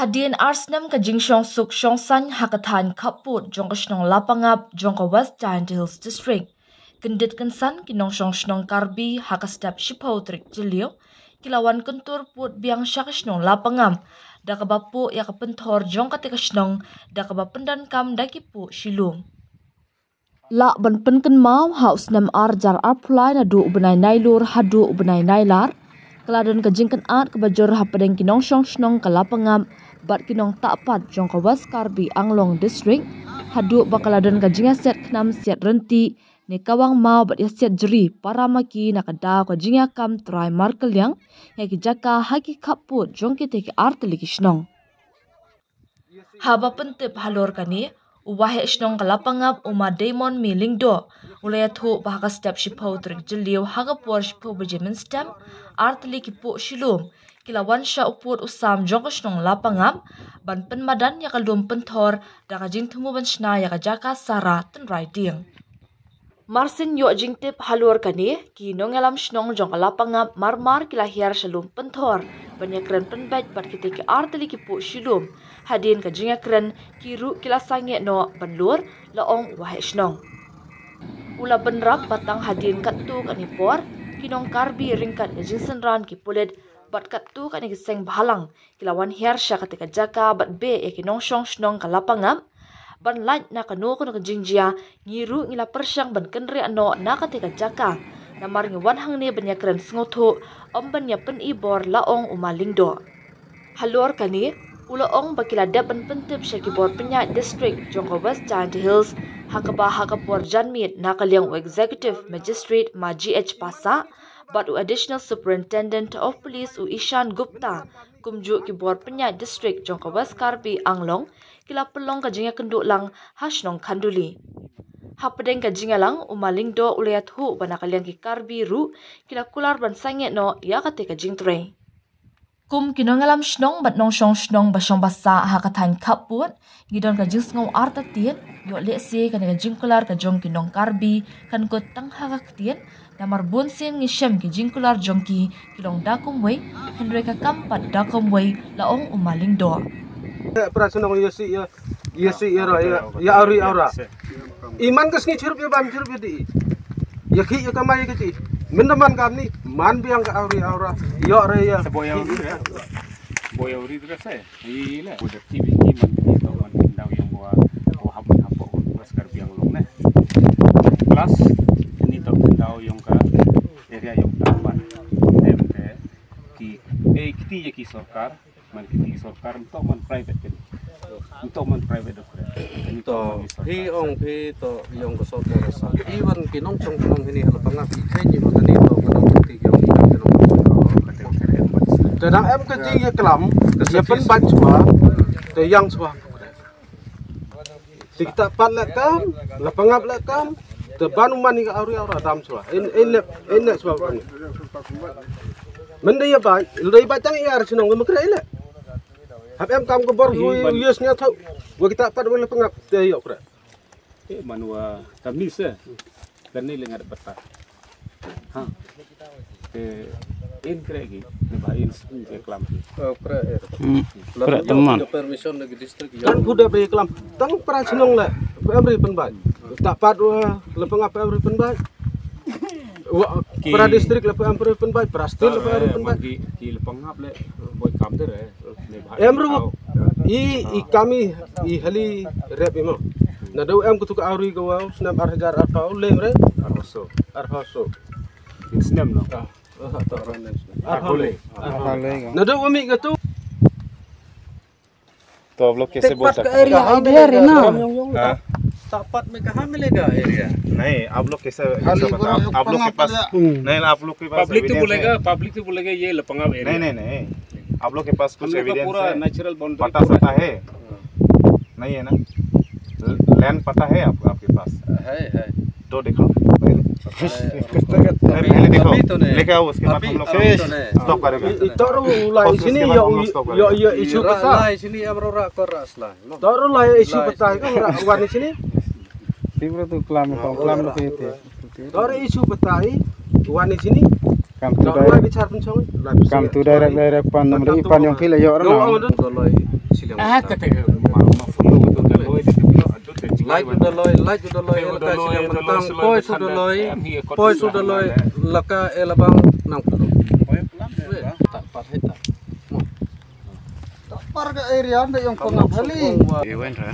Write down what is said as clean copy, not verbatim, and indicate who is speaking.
Speaker 1: Hadin Arsnam ka Jingshong Suk Shongsan Hakatan Kaput Jongkashnong Lapangap Jongka West Giant Hills District. Kendit kensan kinong Shnong Karbi Hakastap Shipotrik Jilio kilawan kentur put biang syakashnong Lapangam dakabapu yakapentor Jongka Tikashnong dakabapendan kam dakipu Shilum. La ban penken mau haus nam arjar arpulai na du ubenai nailur hadu ubenai nailar keladan kejingkan at kebajur hapadeng kinong shnong kalapangam bat kinong takpat jongka West Karbi Anglong District hadu bakaladan kejinga set knam set renti ni kawang mau bat ya set jeri para maki nakada kejinga kam try markel yang jaka haki kaput jongki teki arteli kishnong haba pentip halor kani Uwahe shnong kalapangap uma Damon Milingdo ulaya thu bahaka step shipau trik jeliu haga por shipau bejemen stem artli kipu shilum kilawan sha uput usam jongka shnong lapangap ban penmadan ya kalum penthor daga jing thumu ban shna ya jaka sara ten riding Marsin yo jingtip halur kani ki nongelam shnong jongka lapangap marmar kilahir shalum penthor banyak keren penbait bat kitiki artli kipu shilum hadin ka jinga kren kiru kilasange no banlur laong wahe shnong ula benrap batang hadin kattu kanipor kinong Karbi ringkat ngejinsen ran ki pulet bat kattu kani giseng bahalang kilawan hiarsha katika jaka bat be e kinong shong shnong kalapangam ban light na kanu kono jingjia ngiru ngila persyang ban kenre ano na katika jaka namar ngi hang ne banyak kren sngoto omban ya pen ibor laong umalingdo halor kani Ulaong bakila daban pentip Syakibor Penyak District Jongka West Giant Hills hakaba hakapor janmit nakaliang Executive Magistrate ma GH Pasa but Additional Superintendent of Police u Ishan Gupta kumju Kibor Penyak District Jongka West Karbi Anglong kila pelong kajinga kenduk lang hasnong kanduli hapadeng kajinga lang umalingdo ulayat hu banakaliang ki Karbi ru kila kular ban sanget no ya kate kajing tre Kum kinongalam shnong bat nong shong shnong basong basa hakatan kaput gidon ka jing ngau arta tien yo lese kan ka jingkular ka jong kinong Karbi kan ko tang hakak tien namar bunsin ngishem ki jingkular jongki kilong dakum wei hendre ka kampat dakum wei laong umaling do
Speaker 2: Prasunong yasi ya auri aura iman kas ngi chirup ya bam chirup di ya ki ya kamai kiti Mindaman kami man biang ke aura yo re ya
Speaker 3: boya uri tu rasa ile udah TV man itu man daw yang buat hapon pas Karbi Anglong ne plus ini to daw yung ka area yung taman emte ki kiti ki sorkar man kiti sorkar to man private kan untuk man private dokter
Speaker 2: to hi ong phi to yung ko sorkar sa iwan kinong chong hini halapangap ikhay mo tani to kanong tigyong kinong Tadang em ke jing ya kelam ya pen bat chua te yang chua tikta pat la kam lapangap la kam te banu mani ka auri aura dam chua in chua kan mende ya ba lei ba tang yar chinong ma krai la hab em kam ko bor yus nya thau wa kita pat wa lapangap te yo kra
Speaker 3: manua kami se kani lengar bata ha in kregi ne bain ke kelam
Speaker 2: teman permission lagi distrik kan budak be kelam tang pra chinong la every penbat tak pat wa lapangap every penbat pra distrik every penbat pra stil every penbat
Speaker 3: ki lapangap le boy kam der
Speaker 2: emru i kami i hali rep imo na do em kutu ka auri go snam 8000 atau lemre arhoso
Speaker 3: snam no
Speaker 2: Nado umi gatu.
Speaker 3: तो आप लोग कैसे बोल सकते
Speaker 4: हैं इधर है ना
Speaker 2: तापत में कहाँ मिलेगा एरिया
Speaker 3: नहीं आप लोग कैसे आप लोग के पास नहीं आप लोग के पास पब्लिक तो बोलेगा ये लपंगा एरिया नहीं आप लोग के पास कुछ एविडेंस पूरा नेचुरल बाउंड्री पता सता है नहीं है ना लैंड पता है आपके पास
Speaker 2: है
Speaker 3: तो दिखाओ पहले देखो लेके आओ उसके बाद हम लोग स्टॉप करेंगे
Speaker 2: तोरो लाई sini yo isu peta लाई sini amrora koras lah toro लाई isu peta kan wan di sini
Speaker 4: Timur tu kelam itu.
Speaker 2: toro isu peta wan di sini
Speaker 4: Kam tu
Speaker 2: Kau
Speaker 4: direct
Speaker 2: bicara pencong.
Speaker 4: kam tu direct pan nomor ipan yang pilih yo orang.
Speaker 2: Doloi silang.
Speaker 3: kata ma follow betul doloi di bilo adu te
Speaker 2: Like udah loi elka silang mentang. Poi sudah loi laka elabang nang kudu. Tak parheta.
Speaker 4: Parga area anda yang pengap hali.
Speaker 3: Ewen ra